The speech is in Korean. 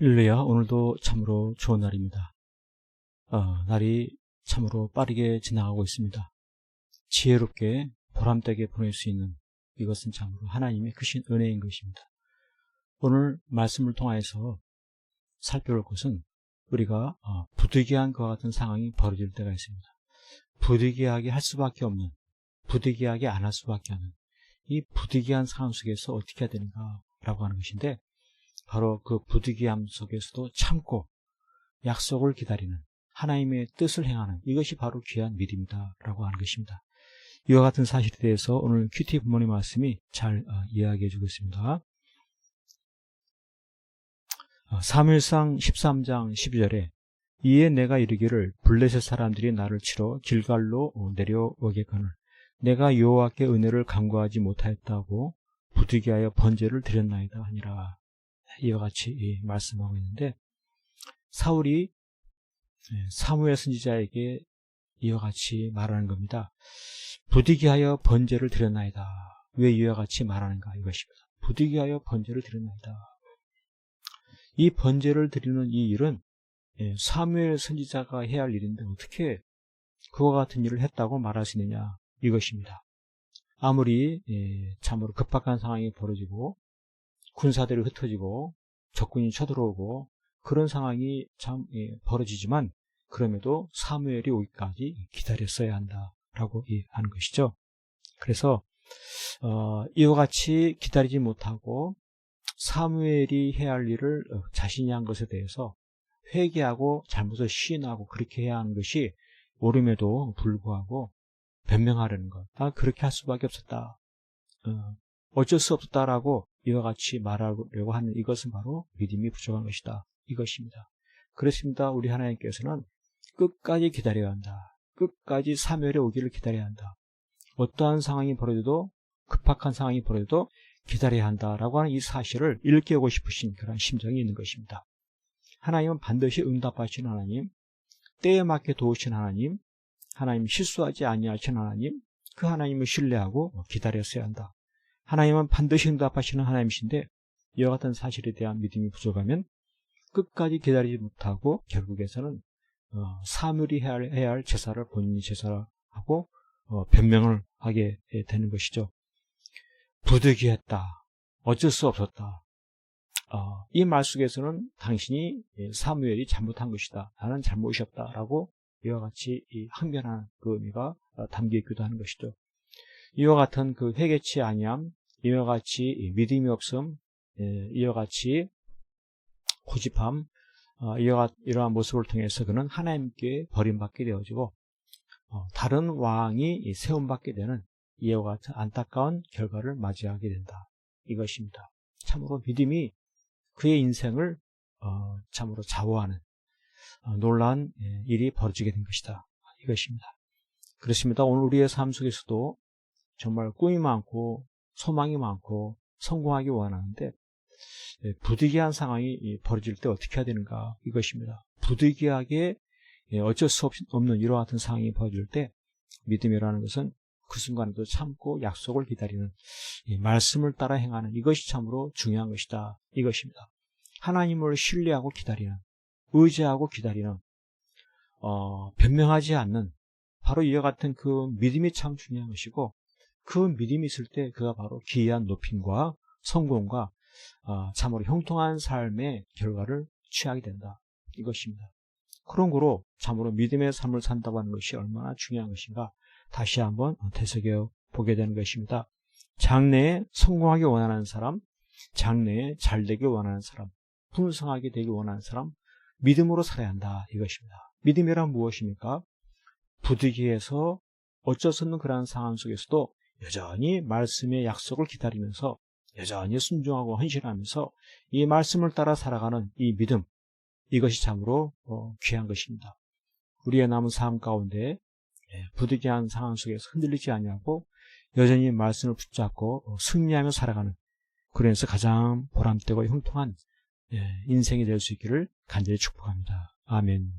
할렐루야. 오늘도 참으로 좋은 날입니다. 날이 참으로 빠르게 지나가고 있습니다. 지혜롭게 보람되게 보낼 수 있는 이것은 참으로 하나님의 크신 은혜인 것입니다. 오늘 말씀을 통해서 살펴볼 것은 우리가 부득이한 그와 같은 상황이 벌어질 때가 있습니다. 부득이하게 할 수밖에 없는, 부득이하게 안 할 수밖에 없는 이 부득이한 상황 속에서 어떻게 해야 되는가라고 하는 것인데, 바로 그 부득이함 속에서도 참고 약속을 기다리는 하나님의 뜻을 행하는 이것이 바로 귀한 믿음이다 라고 하는 것입니다. 이와 같은 사실에 대해서 오늘 큐티 부모님 말씀이 잘 이야기해 주고 있습니다. 사무엘상 13장 12절에 이에 내가 이르기를 블레셋 사람들이 나를 치러 길갈로 내려오겠거늘 내가 여호와께 은혜를 간구하지 못하였다고 부득이하여 번제를 드렸나이다 하니라. 이와 같이 말씀하고 있는데, 사울이 사무엘 선지자에게 이와 같이 말하는 겁니다. 부득이하여 번제를 드렸나이다. 왜 이와 같이 말하는가 이것입니다. 부득이하여 번제를 드렸나이다. 이 번제를 드리는 이 일은 사무엘 선지자가 해야 할 일인데 어떻게 그와 같은 일을 했다고 말할 수 있느냐 이것입니다. 아무리 참으로 급박한 상황이 벌어지고 군사들이 흩어지고 적군이 쳐들어오고 그런 상황이 참 벌어지지만, 그럼에도 사무엘이 오기까지 기다렸어야 한다라고 하는 것이죠. 그래서 이와 같이 기다리지 못하고 사무엘이 해야 할 일을 자신이 한 것에 대해서 회개하고 잘못을 시인하고 그렇게 해야 하는 것이 옳음에도 불구하고 변명하려는 것, 그렇게 할 수밖에 없었다, 어쩔 수 없었다라고 이와 같이 말하려고 하는 이것은 바로 믿음이 부족한 것이다 이것입니다. 그렇습니다. 우리 하나님께서는 끝까지 기다려야 한다. 끝까지 사무엘이 오기를 기다려야 한다. 어떠한 상황이 벌어져도, 급박한 상황이 벌어져도 기다려야 한다라고 하는 이 사실을 일깨우고 싶으신 그런 심정이 있는 것입니다. 하나님은 반드시 응답하시는 하나님, 때에 맞게 도우신 하나님, 하나님 실수하지 아니하신 하나님, 그 하나님을 신뢰하고 기다렸어야 한다. 하나님은 반드시 응답하시는 하나님이신데 이와 같은 사실에 대한 믿음이 부족하면 끝까지 기다리지 못하고 결국에서는 사무엘이 해야 할 제사를 본인이 제사하고 변명을 하게 되는 것이죠. 부득이했다, 어쩔 수 없었다, 이 말 속에서는 당신이 사무엘이 잘못한 것이다, 나는 잘못이 없다라고 이와 같이 항변하는 그 의미가 담겨 있기도 하는 것이죠. 이와 같은 그 회개치 아니함, 이와 같이 믿음이 없음, 이와 같이 고집함, 이러한 모습을 통해서 그는 하나님께 버림받게 되어지고 다른 왕이 세움받게 되는 이와 같은 안타까운 결과를 맞이하게 된다 이것입니다. 참으로 믿음이 그의 인생을 참으로 좌우하는 놀라운 일이 벌어지게 된 것이다 이것입니다. 그렇습니다. 오늘 우리의 삶 속에서도 정말 꿈이 많고 소망이 많고 성공하기 원하는데 부득이한 상황이 벌어질 때 어떻게 해야 되는가 이것입니다. 부득이하게 어쩔 수 없는 이와 같은 상황이 벌어질 때 믿음이라는 것은 그 순간에도 참고 약속을 기다리는, 말씀을 따라 행하는 이것이 참으로 중요한 것이다 이것입니다. 하나님을 신뢰하고 기다리는, 의지하고 기다리는, 변명하지 않는 바로 이와 같은 그 믿음이 참 중요한 것이고, 그 믿음이 있을 때 그가 바로 기이한 높임과 성공과 참으로 형통한 삶의 결과를 취하게 된다 이것입니다. 그런 거로 참으로 믿음의 삶을 산다고 하는 것이 얼마나 중요한 것인가 다시 한번 되새겨 보게 되는 것입니다. 장래에 성공하기 원하는 사람, 장래에 잘되기 원하는 사람, 풍성하게 되기 원하는 사람, 믿음으로 살아야 한다 이것입니다. 믿음이란 무엇입니까? 부득이해서 어쩔 수 없는 그러한 상황 속에서도 여전히 말씀의 약속을 기다리면서 여전히 순종하고 헌신하면서 이 말씀을 따라 살아가는 이 믿음, 이것이 참으로 귀한 것입니다. 우리의 남은 삶 가운데 부득이한 상황 속에서 흔들리지 아니하고 여전히 말씀을 붙잡고 승리하며 살아가는, 그래서 가장 보람되고 형통한 인생이 될 수 있기를 간절히 축복합니다. 아멘.